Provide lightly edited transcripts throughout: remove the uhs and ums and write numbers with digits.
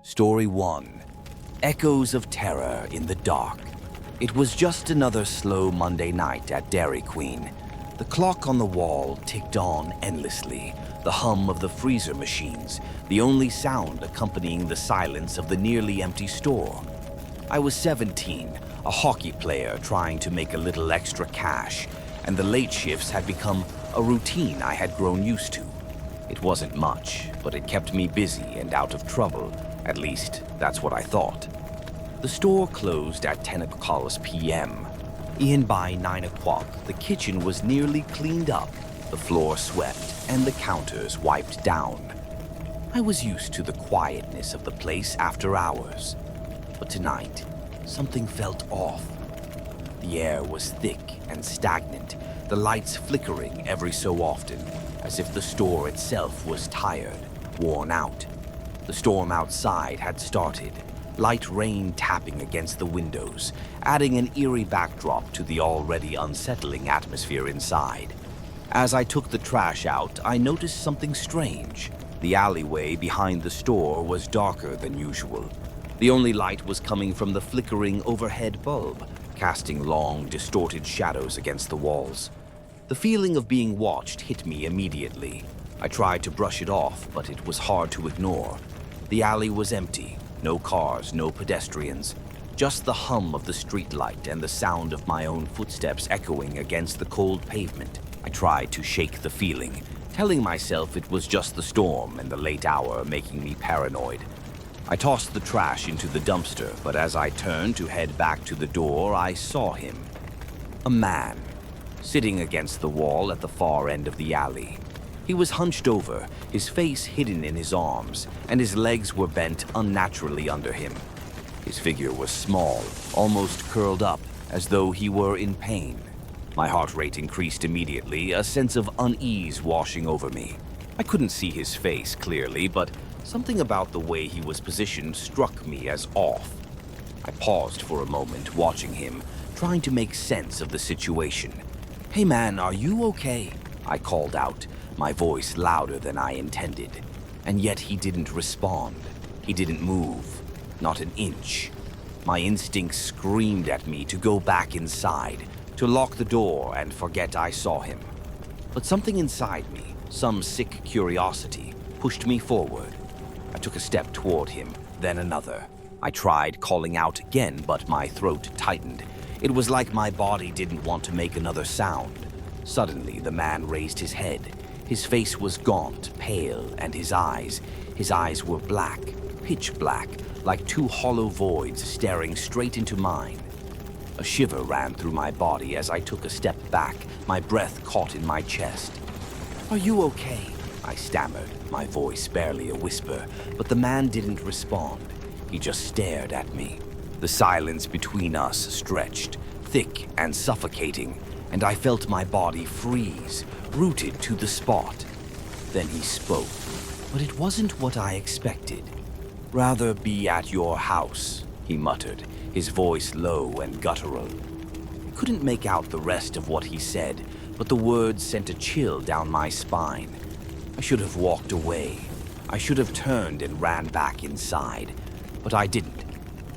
Story 1. Echoes of Terror in the Dark. It was just another slow Monday night at Dairy Queen. The clock on the wall ticked on endlessly, the hum of the freezer machines, the only sound accompanying the silence of the nearly empty store. I was 17, a hockey player trying to make a little extra cash, and the late shifts had become a routine I had grown used to. It wasn't much, but it kept me busy and out of trouble. At least, that's what I thought. The store closed at 10 o'clock p.m. And by 9 o'clock, the kitchen was nearly cleaned up, the floor swept, and the counters wiped down. I was used to the quietness of the place after hours. But tonight, something felt off. The air was thick and stagnant, the lights flickering every so often, as if the store itself was tired, worn out. The storm outside had started, light rain tapping against the windows, adding an eerie backdrop to the already unsettling atmosphere inside. As I took the trash out, I noticed something strange. The alleyway behind the store was darker than usual. The only light was coming from the flickering overhead bulb, casting long, distorted shadows against the walls. The feeling of being watched hit me immediately. I tried to brush it off, but it was hard to ignore. The alley was empty, no cars, no pedestrians, just the hum of the streetlight and the sound of my own footsteps echoing against the cold pavement. I tried to shake the feeling, telling myself it was just the storm and the late hour making me paranoid. I tossed the trash into the dumpster, but as I turned to head back to the door, I saw him. A man, sitting against the wall at the far end of the alley. He was hunched over, his face hidden in his arms, and his legs were bent unnaturally under him. His figure was small, almost curled up, as though he were in pain. My heart rate increased immediately, a sense of unease washing over me. I couldn't see his face clearly, but something about the way he was positioned struck me as off. I paused for a moment, watching him, trying to make sense of the situation. "Hey man, are you okay?" I called out, my voice louder than I intended. And yet he didn't respond. He didn't move, not an inch. My instincts screamed at me to go back inside, to lock the door and forget I saw him. But something inside me, some sick curiosity, pushed me forward. I took a step toward him, then another. I tried calling out again, but my throat tightened. It was like my body didn't want to make another sound. Suddenly, the man raised his head. His face was gaunt, pale, and his eyes were black, pitch black, like two hollow voids staring straight into mine. A shiver ran through my body as I took a step back, my breath caught in my chest. "Are you okay?" I stammered, my voice barely a whisper, but the man didn't respond. He just stared at me. The silence between us stretched, thick and suffocating, and I felt my body freeze, rooted to the spot. Then he spoke, but it wasn't what I expected. "Rather be at your house," he muttered, his voice low and guttural. I couldn't make out the rest of what he said, but the words sent a chill down my spine. I should have walked away. I should have turned and ran back inside, but I didn't.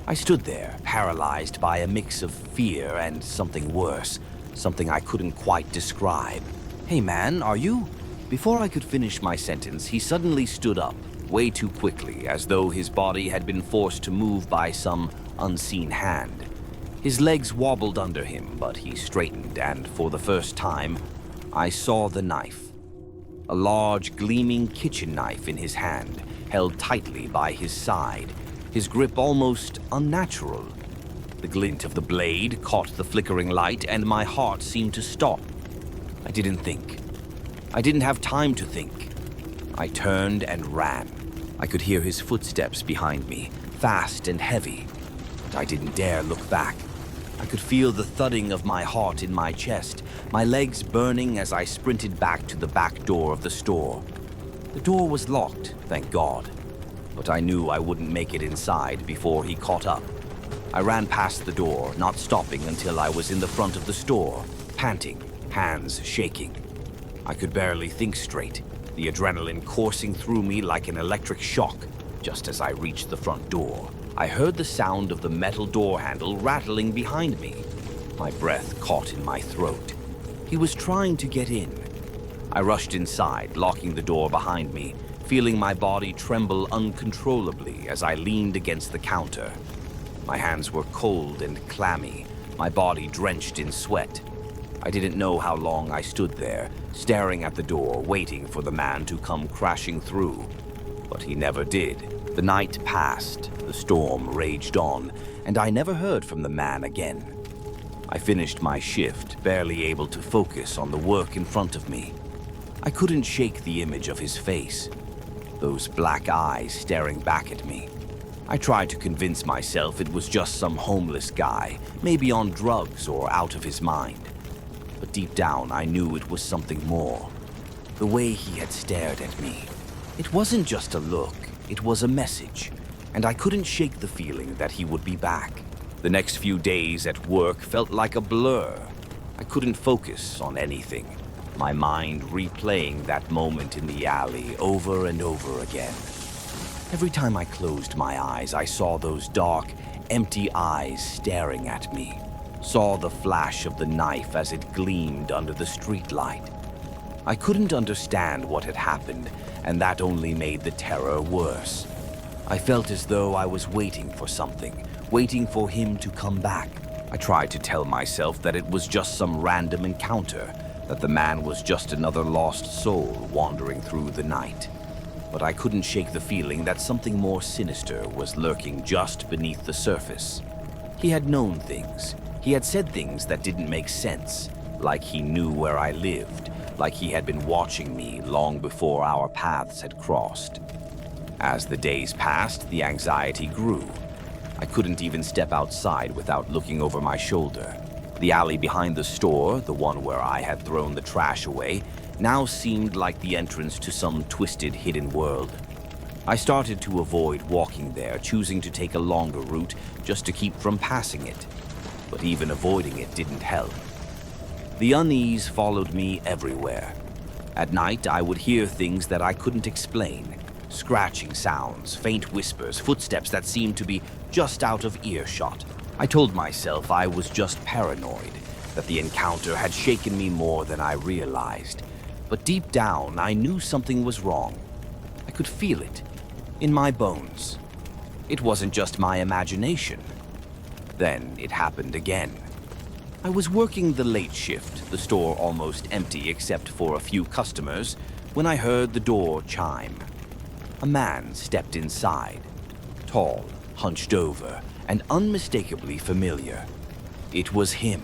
I stood there, paralyzed by a mix of fear and something worse, something I couldn't quite describe. "Hey man, are you?" Before I could finish my sentence, he suddenly stood up, way too quickly, as though his body had been forced to move by some unseen hand. His legs wobbled under him, but he straightened, and for the first time, I saw the knife. A large, gleaming kitchen knife in his hand, held tightly by his side, his grip almost unnatural. The glint of the blade caught the flickering light, and my heart seemed to stop. I didn't think. I didn't have time to think. I turned and ran. I could hear his footsteps behind me, fast and heavy, but I didn't dare look back. I could feel the thudding of my heart in my chest, my legs burning as I sprinted back to the back door of the store. The door was locked, thank God, but I knew I wouldn't make it inside before he caught up. I ran past the door, not stopping until I was in the front of the store, panting, hands shaking. I could barely think straight, the adrenaline coursing through me like an electric shock. Just as I reached the front door, I heard the sound of the metal door handle rattling behind me. My breath caught in my throat. He was trying to get in. I rushed inside, locking the door behind me, feeling my body tremble uncontrollably as I leaned against the counter. My hands were cold and clammy, my body drenched in sweat. I didn't know how long I stood there, staring at the door, waiting for the man to come crashing through. But he never did. The night passed, the storm raged on, and I never heard from the man again. I finished my shift, barely able to focus on the work in front of me. I couldn't shake the image of his face, those black eyes staring back at me. I tried to convince myself it was just some homeless guy, maybe on drugs or out of his mind. But deep down, I knew it was something more. The way he had stared at me. It wasn't just a look, it was a message, and I couldn't shake the feeling that he would be back. The next few days at work felt like a blur. I couldn't focus on anything, my mind replaying that moment in the alley over and over again. Every time I closed my eyes, I saw those dark, empty eyes staring at me, saw the flash of the knife as it gleamed under the streetlight. I couldn't understand what had happened, and that only made the terror worse. I felt as though I was waiting for something, waiting for him to come back. I tried to tell myself that it was just some random encounter, that the man was just another lost soul wandering through the night. But I couldn't shake the feeling that something more sinister was lurking just beneath the surface. He had known things. He had said things that didn't make sense, like he knew where I lived, like he had been watching me long before our paths had crossed. As the days passed, the anxiety grew. I couldn't even step outside without looking over my shoulder. The alley behind the store, the one where I had thrown the trash away, now seemed like the entrance to some twisted hidden world. I started to avoid walking there, choosing to take a longer route just to keep from passing it. But even avoiding it didn't help. The unease followed me everywhere. At night, I would hear things that I couldn't explain. Scratching sounds, faint whispers, footsteps that seemed to be just out of earshot. I told myself I was just paranoid, that the encounter had shaken me more than I realized. But deep down, I knew something was wrong. I could feel it, in my bones. It wasn't just my imagination. Then it happened again. I was working the late shift, the store almost empty except for a few customers, when I heard the door chime. A man stepped inside, tall, hunched over, and unmistakably familiar. It was him,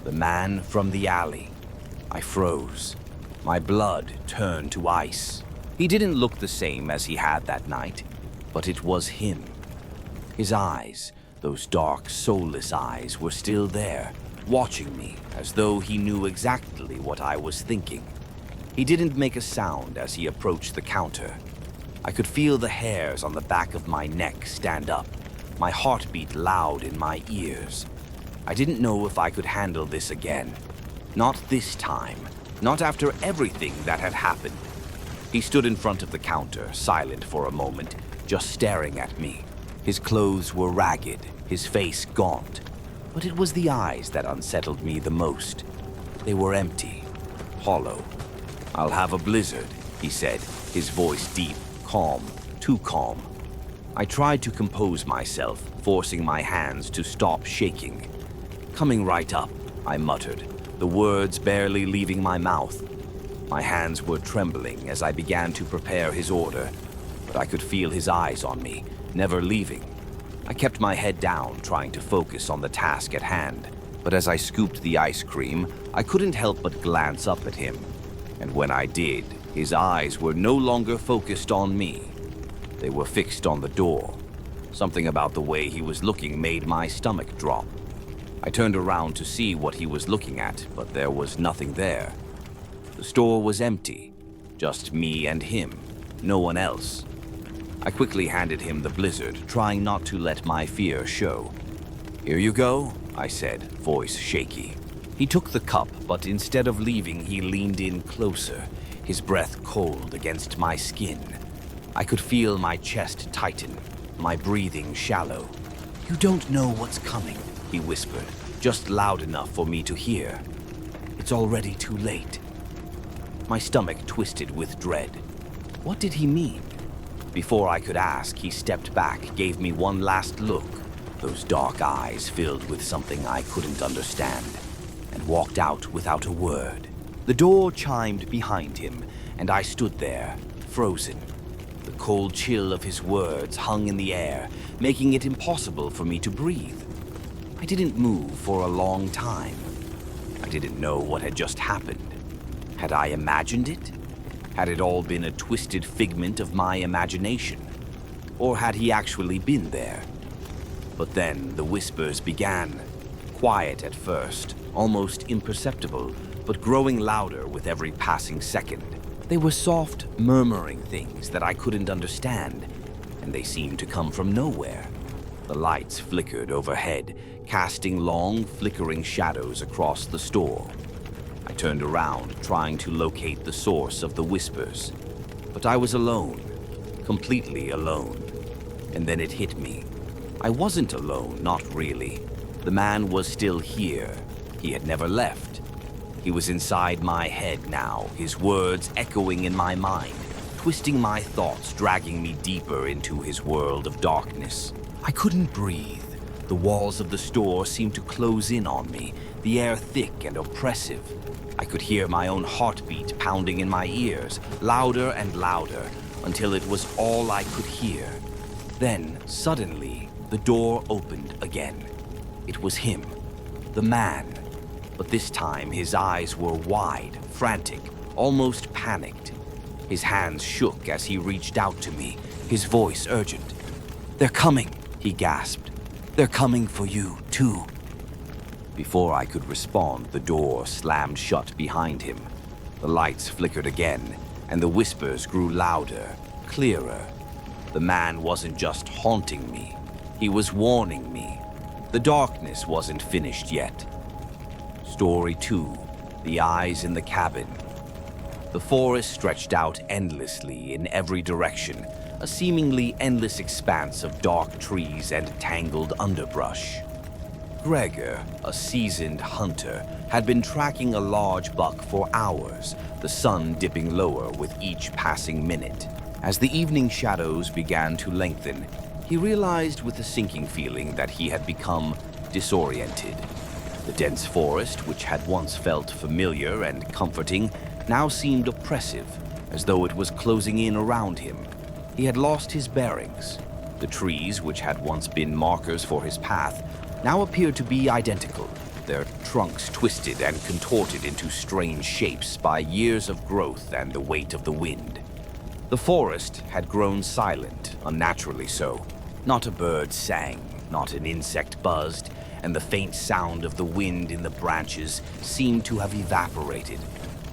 the man from the alley. I froze. My blood turned to ice. He didn't look the same as he had that night, but it was him. His eyes, those dark, soulless eyes, were still there, watching me as though he knew exactly what I was thinking. He didn't make a sound as he approached the counter. I could feel the hairs on the back of my neck stand up, my heartbeat loud in my ears. I didn't know if I could handle this again. Not this time. Not after everything that had happened. He stood in front of the counter, silent for a moment, just staring at me. His clothes were ragged, his face gaunt. But it was the eyes that unsettled me the most. They were empty, hollow. "I'll have a blizzard," he said, his voice deep, calm, too calm. I tried to compose myself, forcing my hands to stop shaking. "Coming right up," I muttered, the words barely leaving my mouth. My hands were trembling as I began to prepare his order, but I could feel his eyes on me, never leaving. I kept my head down, trying to focus on the task at hand, but as I scooped the ice cream, I couldn't help but glance up at him. And when I did, his eyes were no longer focused on me. They were fixed on the door. Something about the way he was looking made my stomach drop. I turned around to see what he was looking at, but there was nothing there. The store was empty, just me and him, no one else. I quickly handed him the blizzard, trying not to let my fear show. "Here you go," I said, voice shaky. He took the cup, but instead of leaving, he leaned in closer, his breath cold against my skin. I could feel my chest tighten, my breathing shallow. "You don't know what's coming," he whispered, just loud enough for me to hear. "It's already too late." My stomach twisted with dread. What did he mean? Before I could ask, he stepped back, gave me one last look, those dark eyes filled with something I couldn't understand, and walked out without a word. The door chimed behind him, and I stood there, frozen. The cold chill of his words hung in the air, making it impossible for me to breathe. I didn't move for a long time. I didn't know what had just happened. Had I imagined it? Had it all been a twisted figment of my imagination? Or had he actually been there? But then the whispers began. Quiet at first, almost imperceptible, but growing louder with every passing second. They were soft, murmuring things that I couldn't understand, and they seemed to come from nowhere. The lights flickered overhead, casting long, flickering shadows across the store. I turned around, trying to locate the source of the whispers. But I was alone, completely alone. And then it hit me. I wasn't alone, not really. The man was still here. He had never left. He was inside my head now, his words echoing in my mind, twisting my thoughts, dragging me deeper into his world of darkness. I couldn't breathe. The walls of the store seemed to close in on me, the air thick and oppressive. I could hear my own heartbeat pounding in my ears, louder and louder, until it was all I could hear. Then, suddenly, the door opened again. It was him, the man. But this time his eyes were wide, frantic, almost panicked. His hands shook as he reached out to me, his voice urgent. "They're coming," he gasped. "They're coming for you, too." Before I could respond, the door slammed shut behind him. The lights flickered again, and the whispers grew louder, clearer. The man wasn't just haunting me, he was warning me. The darkness wasn't finished yet. Story 2, The Eyes in the Cabin. The forest stretched out endlessly in every direction, a seemingly endless expanse of dark trees and tangled underbrush. Gregor, a seasoned hunter, had been tracking a large buck for hours, the sun dipping lower with each passing minute. As the evening shadows began to lengthen, he realized with a sinking feeling that he had become disoriented. The dense forest, which had once felt familiar and comforting, now seemed oppressive, as though it was closing in around him. He had lost his bearings. The trees, which had once been markers for his path, now appeared to be identical, their trunks twisted and contorted into strange shapes by years of growth and the weight of the wind. The forest had grown silent, unnaturally so. Not a bird sang, not an insect buzzed, and the faint sound of the wind in the branches seemed to have evaporated.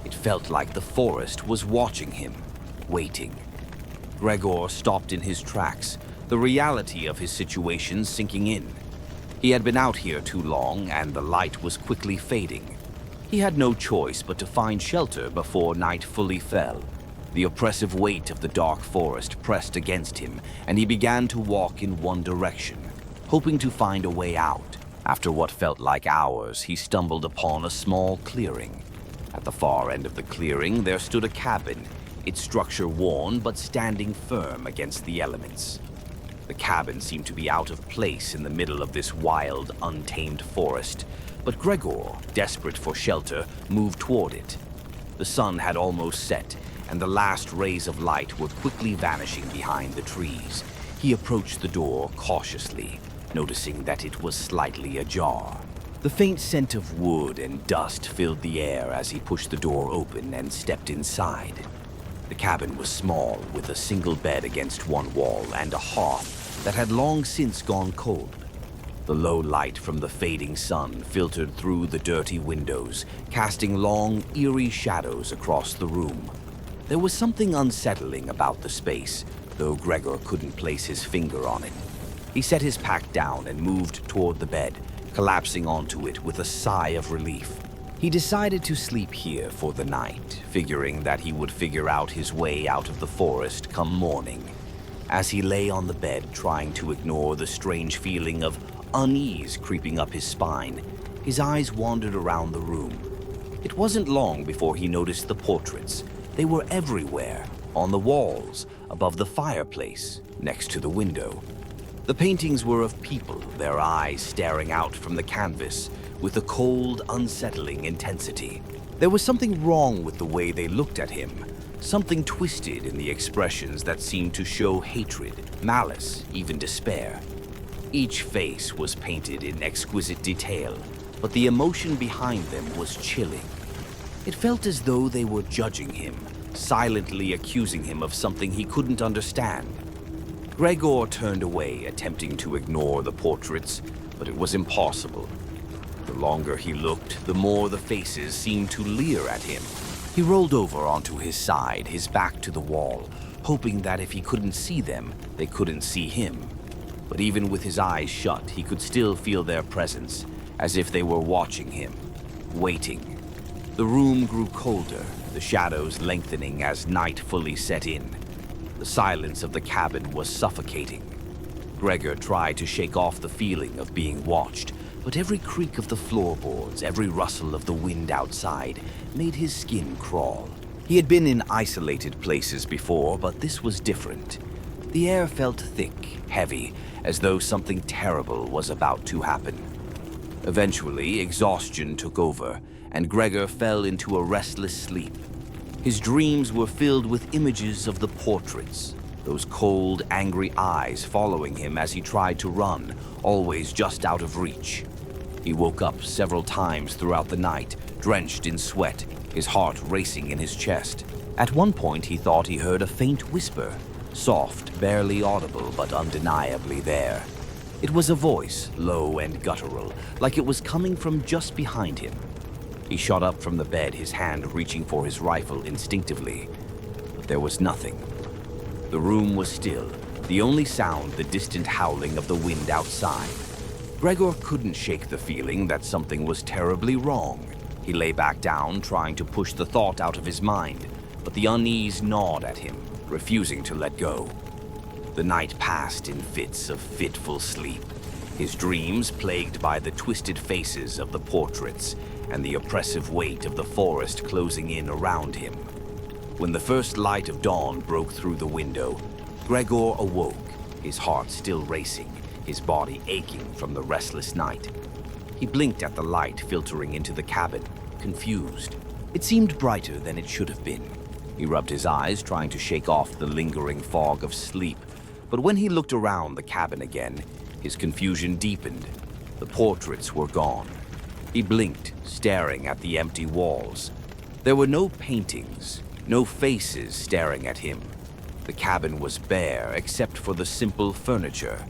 It felt like the forest was watching him, waiting. Gregor stopped in his tracks, the reality of his situation sinking in. He had been out here too long, and the light was quickly fading. He had no choice but to find shelter before night fully fell. The oppressive weight of the dark forest pressed against him, and he began to walk in one direction, hoping to find a way out. After what felt like hours, he stumbled upon a small clearing. At the far end of the clearing, there stood a cabin, its structure worn but standing firm against the elements. The cabin seemed to be out of place in the middle of this wild, untamed forest, but Gregor, desperate for shelter, moved toward it. The sun had almost set, and the last rays of light were quickly vanishing behind the trees. He approached the door cautiously, noticing that it was slightly ajar. The faint scent of wood and dust filled the air as he pushed the door open and stepped inside. The cabin was small, with a single bed against one wall and a hearth that had long since gone cold. The low light from the fading sun filtered through the dirty windows, casting long, eerie shadows across the room. There was something unsettling about the space, though Gregor couldn't place his finger on it. He set his pack down and moved toward the bed, collapsing onto it with a sigh of relief. He decided to sleep here for the night, figuring that he would figure out his way out of the forest come morning. As he lay on the bed trying to ignore the strange feeling of unease creeping up his spine, his eyes wandered around the room. It wasn't long before he noticed the portraits. They were everywhere, on the walls, above the fireplace, next to the window. The paintings were of people, their eyes staring out from the canvas with a cold, unsettling intensity. There was something wrong with the way they looked at him, something twisted in the expressions that seemed to show hatred, malice, even despair. Each face was painted in exquisite detail, but the emotion behind them was chilling. It felt as though they were judging him, silently accusing him of something he couldn't understand. Gregor turned away, attempting to ignore the portraits, but it was impossible. The longer he looked, the more the faces seemed to leer at him. He rolled over onto his side, his back to the wall, hoping that if he couldn't see them, they couldn't see him. But even with his eyes shut, he could still feel their presence, as if they were watching him, waiting. The room grew colder, the shadows lengthening as night fully set in. The silence of the cabin was suffocating. Gregor tried to shake off the feeling of being watched, but every creak of the floorboards, every rustle of the wind outside, made his skin crawl. He had been in isolated places before, but this was different. The air felt thick, heavy, as though something terrible was about to happen. Eventually, exhaustion took over, and Gregor fell into a restless sleep. His dreams were filled with images of the portraits, those cold, angry eyes following him as he tried to run, always just out of reach. He woke up several times throughout the night, drenched in sweat, his heart racing in his chest. At one point, he thought he heard a faint whisper, soft, barely audible, but undeniably there. It was a voice, low and guttural, like it was coming from just behind him. He shot up from the bed, his hand reaching for his rifle instinctively. But there was nothing. The room was still, the only sound the distant howling of the wind outside. Gregor couldn't shake the feeling that something was terribly wrong. He lay back down, trying to push the thought out of his mind, but the unease gnawed at him, refusing to let go. The night passed in fits of fitful sleep, his dreams plagued by the twisted faces of the portraits and the oppressive weight of the forest closing in around him. When the first light of dawn broke through the window, Gregor awoke, his heart still racing, his body aching from the restless night. He blinked at the light filtering into the cabin, confused. It seemed brighter than it should have been. He rubbed his eyes, trying to shake off the lingering fog of sleep, but when he looked around the cabin again, his confusion deepened. The portraits were gone. He blinked, staring at the empty walls. There were no paintings, no faces staring at him. The cabin was bare except for the simple furniture.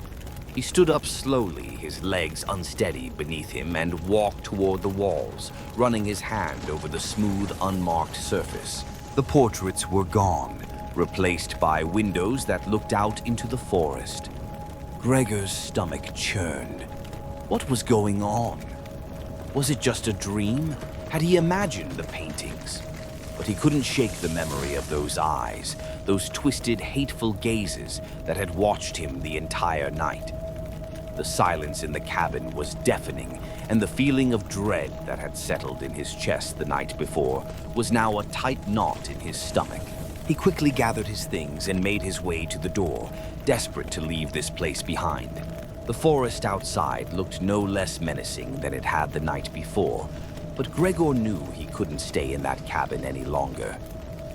He stood up slowly, his legs unsteady beneath him, and walked toward the walls, running his hand over the smooth, unmarked surface. The portraits were gone, replaced by windows that looked out into the forest. Gregor's stomach churned. What was going on? Was it just a dream? Had he imagined the paintings? But he couldn't shake the memory of those eyes, those twisted, hateful gazes that had watched him the entire night. The silence in the cabin was deafening, and the feeling of dread that had settled in his chest the night before was now a tight knot in his stomach. He quickly gathered his things and made his way to the door, desperate to leave this place behind. The forest outside looked no less menacing than it had the night before, but Gregor knew he couldn't stay in that cabin any longer.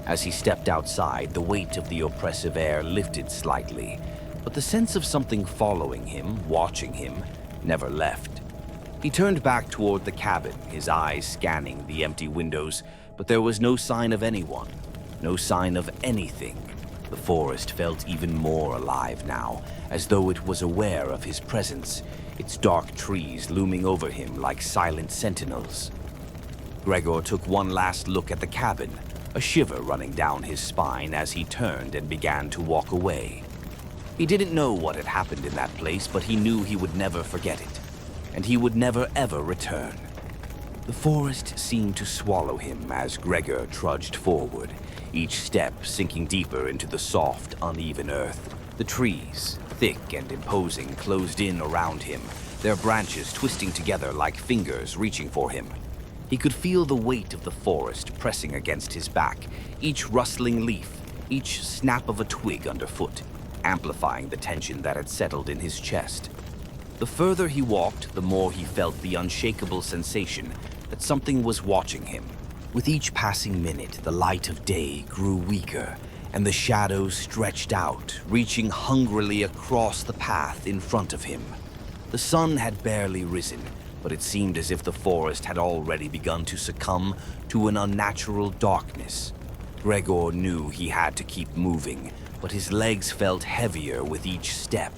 As he stepped outside, the weight of the oppressive air lifted slightly, but the sense of something following him, watching him, never left. He turned back toward the cabin, his eyes scanning the empty windows, but there was no sign of anyone, no sign of anything. The forest felt even more alive now, as though it was aware of his presence, its dark trees looming over him like silent sentinels. Gregor took one last look at the cabin, a shiver running down his spine as he turned and began to walk away. He didn't know what had happened in that place, but he knew he would never forget it, and he would never ever return. The forest seemed to swallow him as Gregor trudged forward, each step sinking deeper into the soft, uneven earth. The trees, thick and imposing, closed in around him, their branches twisting together like fingers reaching for him. He could feel the weight of the forest pressing against his back, each rustling leaf, each snap of a twig underfoot, amplifying the tension that had settled in his chest. The further he walked, the more he felt the unshakable sensation that something was watching him. With each passing minute, the light of day grew weaker, and the shadows stretched out, reaching hungrily across the path in front of him. The sun had barely risen, but it seemed as if the forest had already begun to succumb to an unnatural darkness. Gregor knew he had to keep moving, but his legs felt heavier with each step,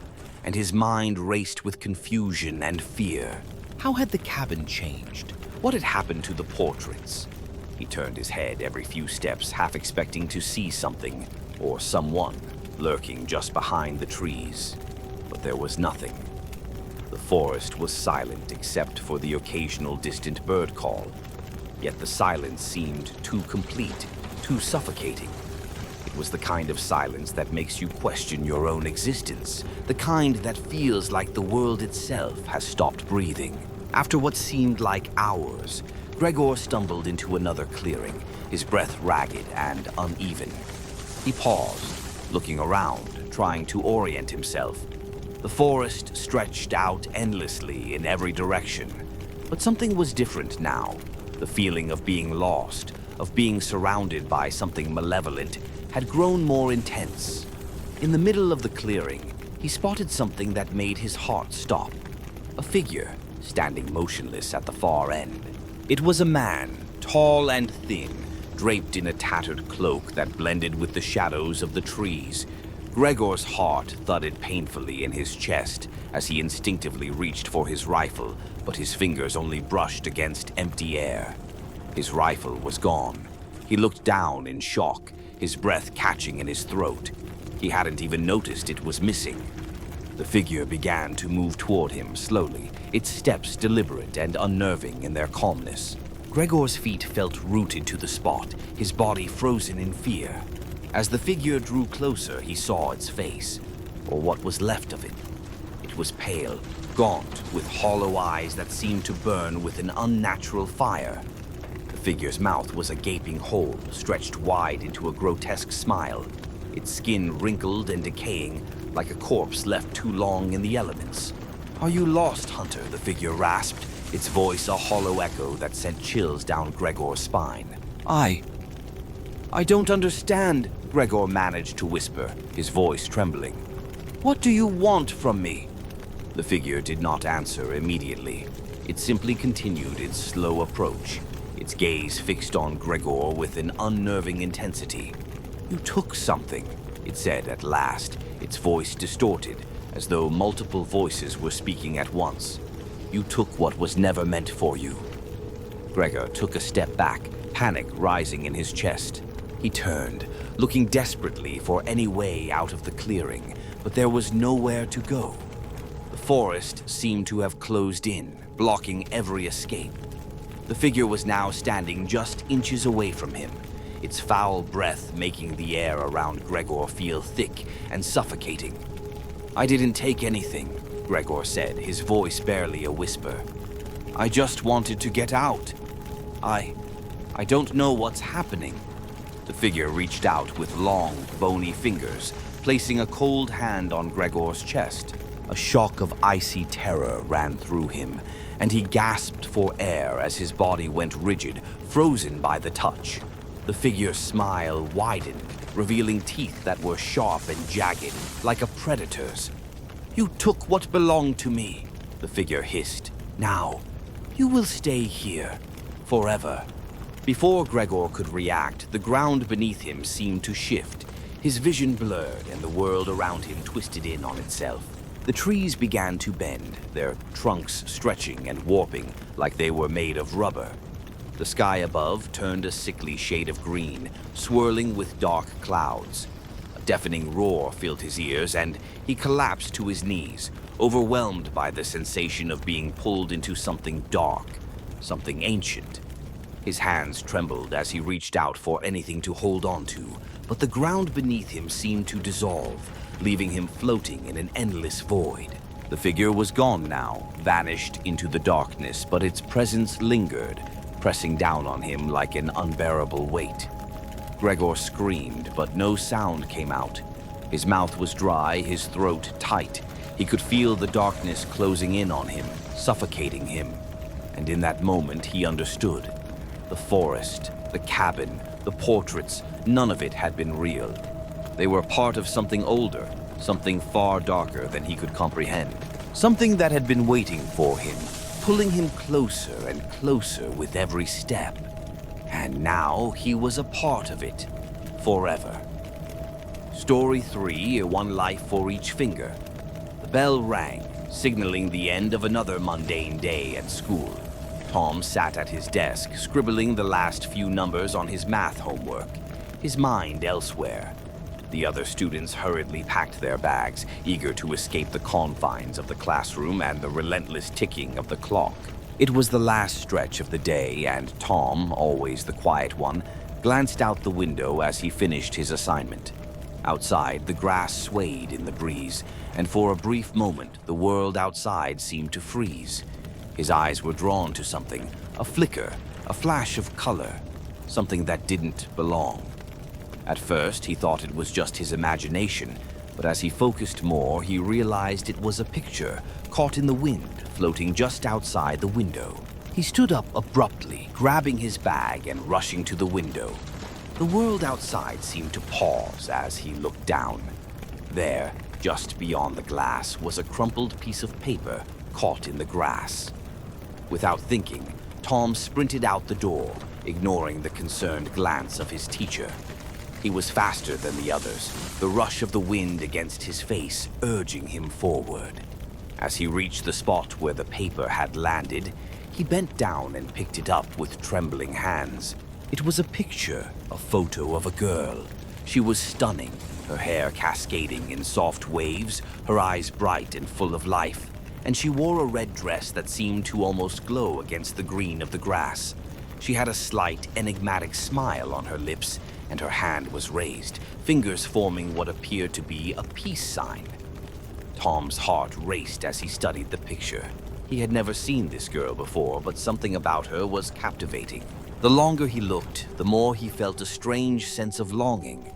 and his mind raced with confusion and fear. How had the cabin changed? What had happened to the portraits? He turned his head every few steps, half expecting to see something, or someone, lurking just behind the trees. But there was nothing. The forest was silent except for the occasional distant bird call. Yet the silence seemed too complete, too suffocating. It was the kind of silence that makes you question your own existence, the kind that feels like the world itself has stopped breathing. After what seemed like hours, Gregor stumbled into another clearing, his breath ragged and uneven. He paused, looking around, trying to orient himself. The forest stretched out endlessly in every direction, but something was different now. The feeling of being lost, of being surrounded by something malevolent, had grown more intense. In the middle of the clearing, he spotted something that made his heart stop. A figure, standing motionless at the far end. It was a man, tall and thin, draped in a tattered cloak that blended with the shadows of the trees. Gregor's heart thudded painfully in his chest as he instinctively reached for his rifle, but his fingers only brushed against empty air. His rifle was gone. He looked down in shock, his breath catching in his throat. He hadn't even noticed it was missing. The figure began to move toward him slowly, its steps deliberate and unnerving in their calmness. Gregor's feet felt rooted to the spot, his body frozen in fear. As the figure drew closer, he saw its face, or what was left of it. It was pale, gaunt, with hollow eyes that seemed to burn with an unnatural fire. The figure's mouth was a gaping hole, stretched wide into a grotesque smile, its skin wrinkled and decaying, like a corpse left too long in the elements. "Are you lost, Hunter?" the figure rasped, its voice a hollow echo that sent chills down Gregor's spine. I don't understand," Gregor managed to whisper, his voice trembling. "What do you want from me?" The figure did not answer immediately. It simply continued its slow approach, its gaze fixed on Gregor with an unnerving intensity. "You took something," it said at last, its voice distorted, as though multiple voices were speaking at once. "You took what was never meant for you." Gregor took a step back, panic rising in his chest. He turned, looking desperately for any way out of the clearing, but there was nowhere to go. The forest seemed to have closed in, blocking every escape. The figure was now standing just inches away from him, its foul breath making the air around Gregor feel thick and suffocating. "I didn't take anything," Gregor said, his voice barely a whisper. "I just wanted to get out. I don't know what's happening." The figure reached out with long, bony fingers, placing a cold hand on Gregor's chest. A shock of icy terror ran through him, and he gasped for air as his body went rigid, frozen by the touch. The figure's smile widened, revealing teeth that were sharp and jagged, like a predator's. "You took what belonged to me," the figure hissed. "Now, you will stay here, forever." Before Gregor could react, the ground beneath him seemed to shift. His vision blurred, and the world around him twisted in on itself. The trees began to bend, their trunks stretching and warping like they were made of rubber. The sky above turned a sickly shade of green, swirling with dark clouds. A deafening roar filled his ears, and he collapsed to his knees, overwhelmed by the sensation of being pulled into something dark, something ancient. His hands trembled as he reached out for anything to hold on to, but the ground beneath him seemed to dissolve, leaving him floating in an endless void. The figure was gone now, vanished into the darkness, but its presence lingered, pressing down on him like an unbearable weight. Gregor screamed, but no sound came out. His mouth was dry, his throat tight. He could feel the darkness closing in on him, suffocating him. And in that moment, he understood. The forest, the cabin, the portraits, none of it had been real. They were part of something older, something far darker than he could comprehend. Something that had been waiting for him, pulling him closer and closer with every step. And now he was a part of it, forever. Story 3, One Life for Each Finger. The bell rang, signaling the end of another mundane day at school. Tom sat at his desk, scribbling the last few numbers on his math homework, his mind elsewhere. The other students hurriedly packed their bags, eager to escape the confines of the classroom and the relentless ticking of the clock. It was the last stretch of the day, and Tom, always the quiet one, glanced out the window as he finished his assignment. Outside, the grass swayed in the breeze, and for a brief moment, the world outside seemed to freeze. His eyes were drawn to something, a flicker, a flash of color, something that didn't belong. At first, he thought it was just his imagination, but as he focused more, he realized it was a picture caught in the wind, floating just outside the window. He stood up abruptly, grabbing his bag and rushing to the window. The world outside seemed to pause as he looked down. There, just beyond the glass, was a crumpled piece of paper caught in the grass. Without thinking, Tom sprinted out the door, ignoring the concerned glance of his teacher. He was faster than the others, the rush of the wind against his face urging him forward. As he reached the spot where the paper had landed, he bent down and picked it up with trembling hands. It was a picture, a photo of a girl. She was stunning, her hair cascading in soft waves, her eyes bright and full of life, and she wore a red dress that seemed to almost glow against the green of the grass. She had a slight, enigmatic smile on her lips, and her hand was raised, fingers forming what appeared to be a peace sign. Tom's heart raced as he studied the picture. He had never seen this girl before, but something about her was captivating. The longer he looked, the more he felt a strange sense of longing.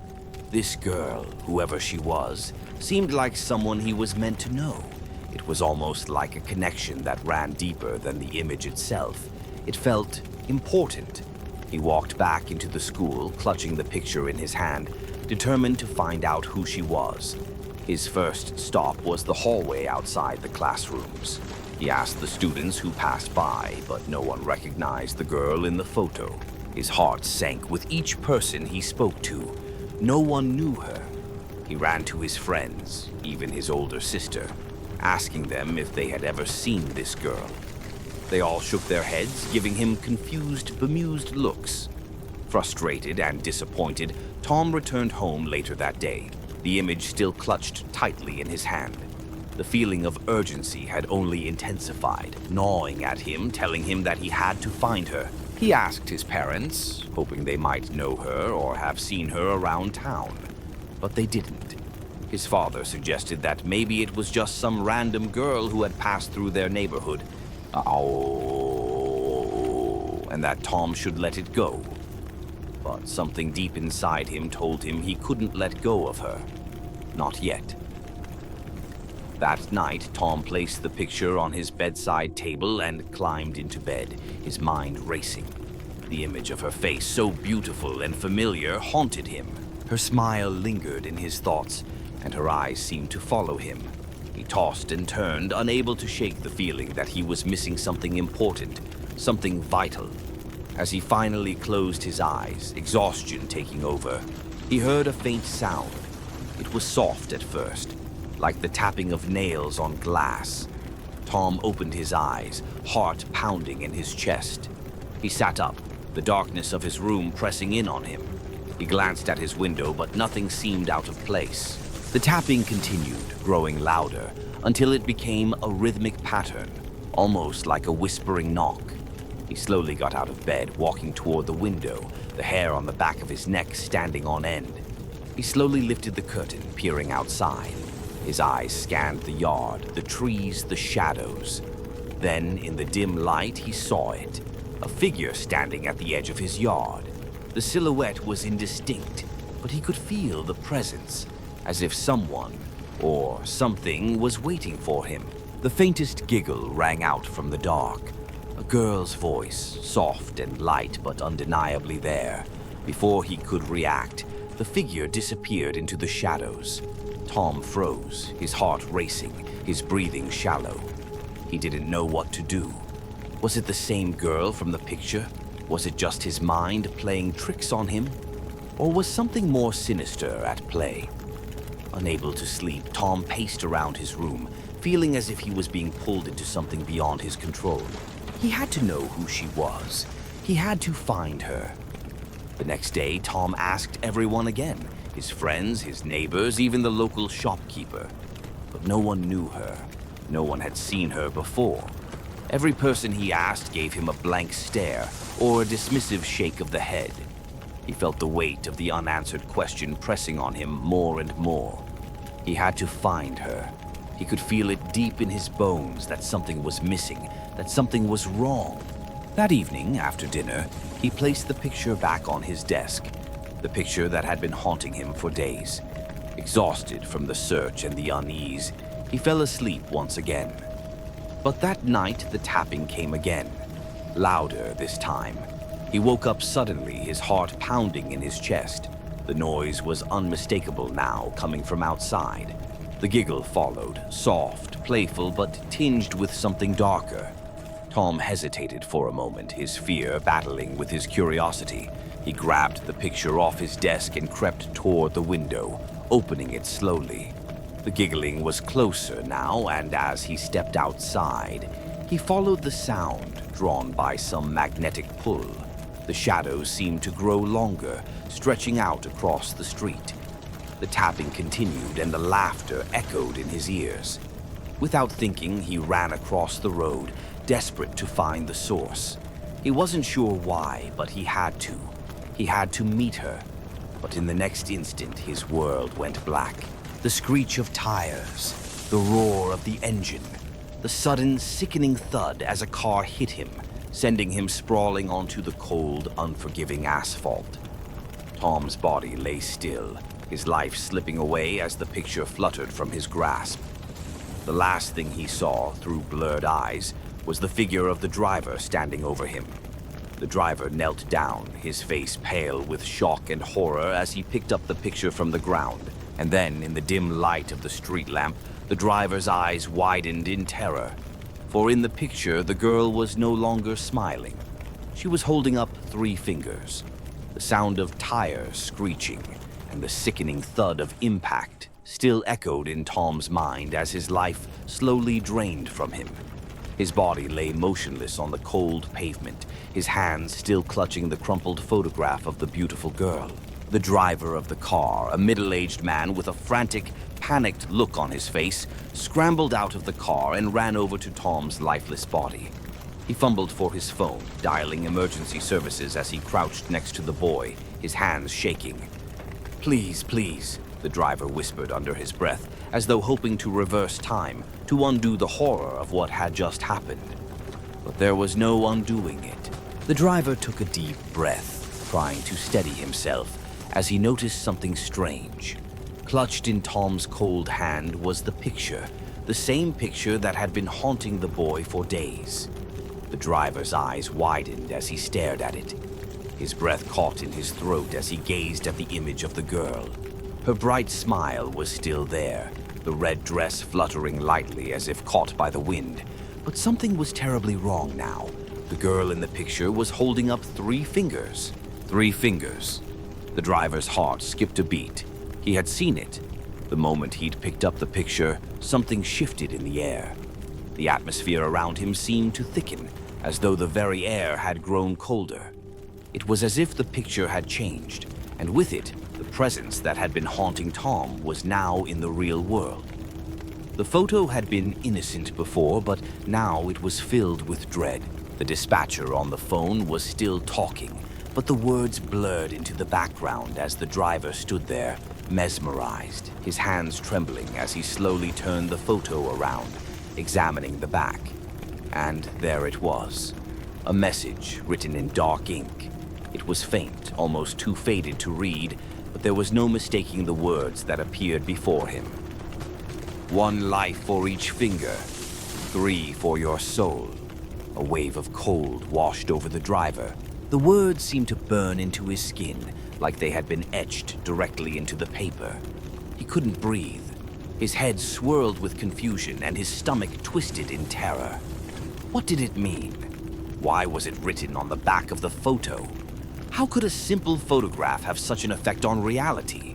This girl, whoever she was, seemed like someone he was meant to know. It was almost like a connection that ran deeper than the image itself. It felt important. He walked back into the school, clutching the picture in his hand, determined to find out who she was. His first stop was the hallway outside the classrooms. He asked the students who passed by, but no one recognized the girl in the photo. His heart sank with each person he spoke to. No one knew her. He ran to his friends, even his older sister, asking them if they had ever seen this girl. They all shook their heads, giving him confused, bemused looks. Frustrated and disappointed, Tom returned home later that day, the image still clutched tightly in his hand. The feeling of urgency had only intensified, gnawing at him, telling him that he had to find her. He asked his parents, hoping they might know her or have seen her around town, but they didn't. His father suggested that maybe it was just some random girl who had passed through their neighborhood. And that Tom should let it go. But something deep inside him told him he couldn't let go of her. Not yet. That night, Tom placed the picture on his bedside table and climbed into bed, his mind racing. The image of her face, so beautiful and familiar, haunted him. Her smile lingered in his thoughts, and her eyes seemed to follow him. He tossed and turned, unable to shake the feeling that he was missing something important, something vital. As he finally closed his eyes, exhaustion taking over, he heard a faint sound. It was soft at first, like the tapping of nails on glass. Tom opened his eyes, heart pounding in his chest. He sat up, the darkness of his room pressing in on him. He glanced at his window, but nothing seemed out of place. The tapping continued, growing louder, until it became a rhythmic pattern, almost like a whispering knock. He slowly got out of bed, walking toward the window, the hair on the back of his neck standing on end. He slowly lifted the curtain, peering outside. His eyes scanned the yard, the trees, the shadows. Then, in the dim light, he saw it. A figure standing at the edge of his yard. The silhouette was indistinct, but he could feel the presence, as if someone or something was waiting for him. The faintest giggle rang out from the dark. A girl's voice, soft and light but undeniably there. Before he could react, the figure disappeared into the shadows. Tom froze, his heart racing, his breathing shallow. He didn't know what to do. Was it the same girl from the picture? Was it just his mind playing tricks on him? Or was something more sinister at play? Unable to sleep, Tom paced around his room, feeling as if he was being pulled into something beyond his control. He had to know who she was. He had to find her. The next day, Tom asked everyone again, his friends, his neighbors, even the local shopkeeper. But no one knew her. No one had seen her before. Every person he asked gave him a blank stare or a dismissive shake of the head. He felt the weight of the unanswered question pressing on him more and more. He had to find her. He could feel it deep in his bones that something was missing, that something was wrong. That evening, after dinner, he placed the picture back on his desk, the picture that had been haunting him for days. Exhausted from the search and the unease, he fell asleep once again. But that night, the tapping came again, louder this time. He woke up suddenly, his heart pounding in his chest. The noise was unmistakable now, coming from outside. The giggle followed, soft, playful, but tinged with something darker. Tom hesitated for a moment, his fear battling with his curiosity. He grabbed the picture off his desk and crept toward the window, opening it slowly. The giggling was closer now, and as he stepped outside, he followed the sound, drawn by some magnetic pull. The shadows seemed to grow longer, stretching out across the street. The tapping continued, and the laughter echoed in his ears. Without thinking, he ran across the road, desperate to find the source. He wasn't sure why, but he had to. He had to meet her. But in the next instant, his world went black. The screech of tires, the roar of the engine, the sudden, sickening thud as a car hit him, sending him sprawling onto the cold, unforgiving asphalt. Tom's body lay still, his life slipping away as the picture fluttered from his grasp. The last thing he saw, through blurred eyes, was the figure of the driver standing over him. The driver knelt down, his face pale with shock and horror as he picked up the picture from the ground. And then, in the dim light of the street lamp, the driver's eyes widened in terror. For in the picture, the girl was no longer smiling. She was holding up 3 fingers. The sound of tires screeching and the sickening thud of impact still echoed in Tom's mind as his life slowly drained from him. His body lay motionless on the cold pavement, his hands still clutching the crumpled photograph of the beautiful girl. The driver of the car, a middle-aged man with a frantic, panicked look on his face, scrambled out of the car and ran over to Tom's lifeless body. He fumbled for his phone, dialing emergency services as he crouched next to the boy, his hands shaking. "Please, please," the driver whispered under his breath, as though hoping to reverse time, to undo the horror of what had just happened. But there was no undoing it. The driver took a deep breath, trying to steady himself, as he noticed something strange. Clutched in Tom's cold hand was the picture, the same picture that had been haunting the boy for days. The driver's eyes widened as he stared at it. His breath caught in his throat as he gazed at the image of the girl. Her bright smile was still there, the red dress fluttering lightly as if caught by the wind. But something was terribly wrong now. The girl in the picture was holding up 3 fingers. 3 fingers. The driver's heart skipped a beat. He had seen it. The moment he'd picked up the picture, something shifted in the air. The atmosphere around him seemed to thicken, as though the very air had grown colder. It was as if the picture had changed, and with it, the presence that had been haunting Tom was now in the real world. The photo had been innocent before, but now it was filled with dread. The dispatcher on the phone was still talking, but the words blurred into the background as the driver stood there, mesmerized, his hands trembling as he slowly turned the photo around, examining the back. And there it was, a message written in dark ink. It was faint, almost too faded to read, but there was no mistaking the words that appeared before him. 1 life for each finger, 3 for your soul. A wave of cold washed over the driver. The words seemed to burn into his skin, like they had been etched directly into the paper. He couldn't breathe. His head swirled with confusion and his stomach twisted in terror. What did it mean? Why was it written on the back of the photo? How could a simple photograph have such an effect on reality?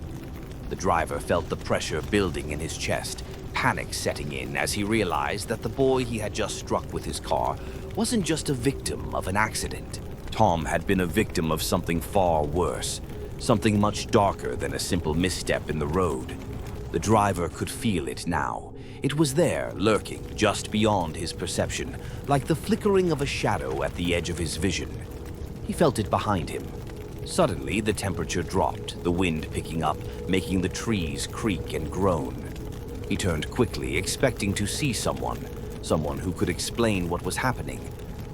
The driver felt the pressure building in his chest, panic setting in as he realized that the boy he had just struck with his car wasn't just a victim of an accident. Tom had been a victim of something far worse, something much darker than a simple misstep in the road. The driver could feel it now. It was there, lurking just beyond his perception, like the flickering of a shadow at the edge of his vision. He felt it behind him. Suddenly, the temperature dropped, the wind picking up, making the trees creak and groan. He turned quickly, expecting to see someone who could explain what was happening.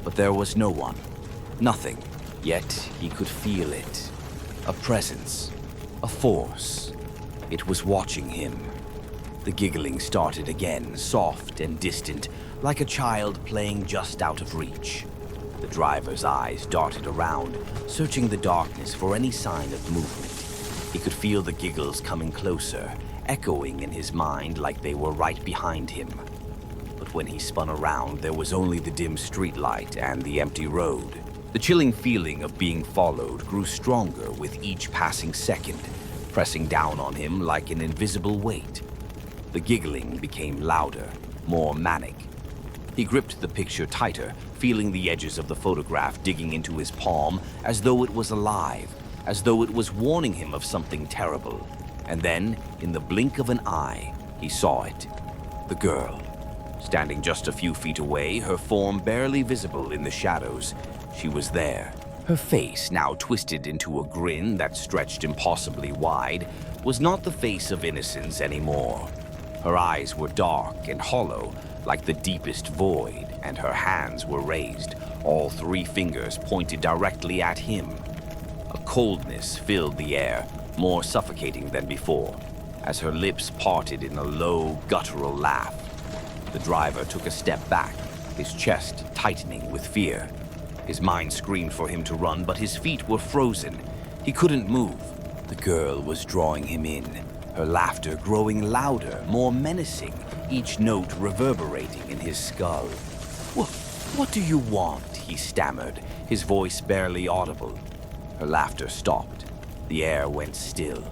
But there was no one. Nothing. Yet he could feel it. A presence. A force. It was watching him. The giggling started again, soft and distant, like a child playing just out of reach. The driver's eyes darted around, searching the darkness for any sign of movement. He could feel the giggles coming closer, echoing in his mind like they were right behind him. But when he spun around, there was only the dim streetlight and the empty road. The chilling feeling of being followed grew stronger with each passing second, pressing down on him like an invisible weight. The giggling became louder, more manic. He gripped the picture tighter, feeling the edges of the photograph digging into his palm as though it was alive, as though it was warning him of something terrible. And then, in the blink of an eye, he saw it. The girl. Standing just a few feet away, her form barely visible in the shadows. She was there. Her face, now twisted into a grin that stretched impossibly wide, was not the face of innocence anymore. Her eyes were dark and hollow, like the deepest void, and her hands were raised, all 3 fingers pointed directly at him. A coldness filled the air, more suffocating than before, as her lips parted in a low, guttural laugh. The driver took a step back, his chest tightening with fear. His mind screamed for him to run, but his feet were frozen. He couldn't move. The girl was drawing him in, her laughter growing louder, more menacing, each note reverberating in his skull. What do you want?" he stammered, his voice barely audible. Her laughter stopped. The air went still.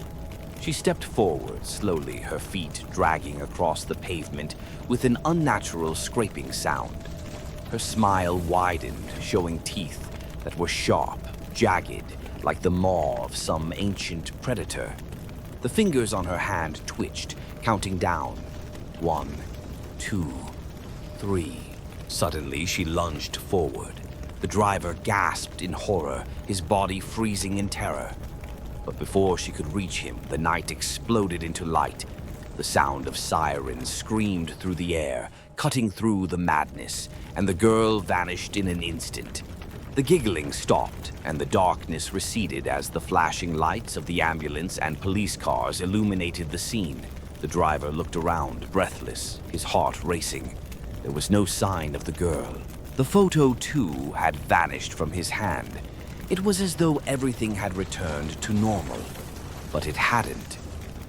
She stepped forward slowly, her feet dragging across the pavement with an unnatural scraping sound. Her smile widened, showing teeth that were sharp, jagged, like the maw of some ancient predator. The fingers on her hand twitched, counting down. 1, 2, 3. Suddenly, she lunged forward. The driver gasped in horror, his body freezing in terror. But before she could reach him, the night exploded into light. The sound of sirens screamed through the air, cutting through the madness, and the girl vanished in an instant. The giggling stopped, and the darkness receded as the flashing lights of the ambulance and police cars illuminated the scene. The driver looked around, breathless, his heart racing. There was no sign of the girl. The photo, too, had vanished from his hand. It was as though everything had returned to normal. But it hadn't.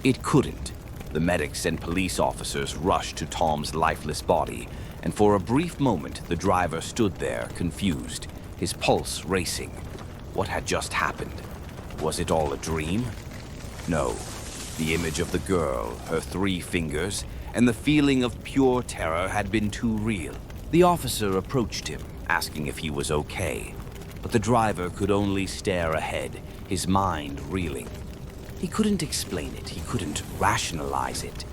It couldn't. The medics and police officers rushed to Tom's lifeless body, and for a brief moment the driver stood there, confused, his pulse racing. What had just happened? Was it all a dream? No. The image of the girl, her 3 fingers, and the feeling of pure terror had been too real. The officer approached him, asking if he was okay, but the driver could only stare ahead, his mind reeling. He couldn't explain it, he couldn't rationalize it.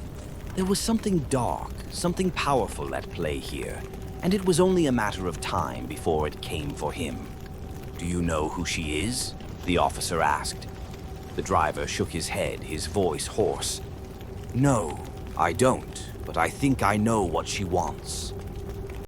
There was something dark, something powerful at play here, and it was only a matter of time before it came for him. "Do you know who she is?" the officer asked. The driver shook his head, his voice hoarse. No, I don't, but I think I know what she wants.